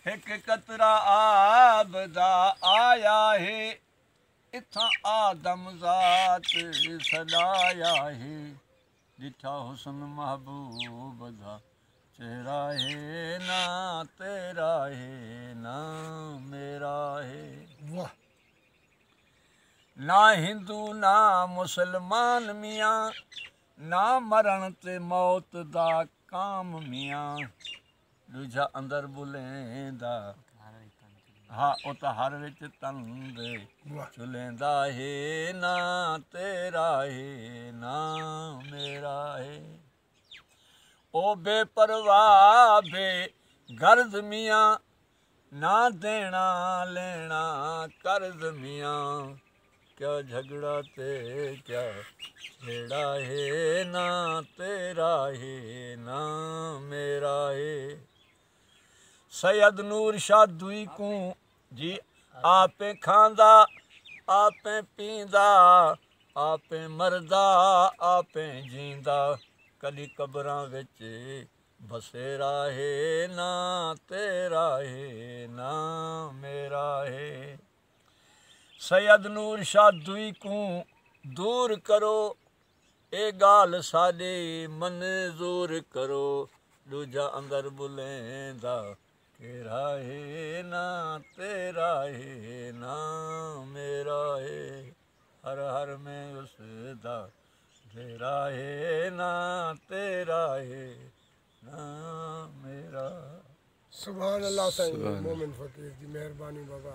एक कतरा आब दा आया है इत्थां आदम ज़ात सदाया है डिठा हुस्न महबूब दा चेहरा है ना तेरा है ना मेरा है। वाह ना हिंदू ना मुसलमान मियाँ ना मरण ते मौत दा काम मियाँ दूजा अंदर बुलेंदा हाँ वो तो हर विच तंद चुलेंदा है ना तेरा है ना मेरा है। ओ बेपरवाह बे गर्द मियाँ ना देना लेना कर्ज मियाँ क्या झगड़ा ते क्या छेड़ा है ना तेरा है ना मेरा है। सैयद नूर शाह दुई को जी आपे खांदा आपे पींदा आपे मरदा आपे जींदा कदी कब्रां विच बसेरा है ना तेरा है ना मेरा है। सैयद नूर शाह दुई को दूर करो ए गाल साडी मंजूर करो दूजा अंदर बुलेंदा तेरा है ना तेरा है ना मेरा है। हर हर में उसदा तेरा है ना तेरा है ना मेरा। सुभान अल्लाह साईं मोमिन फ़कीर जी मेहरबानी बाबा।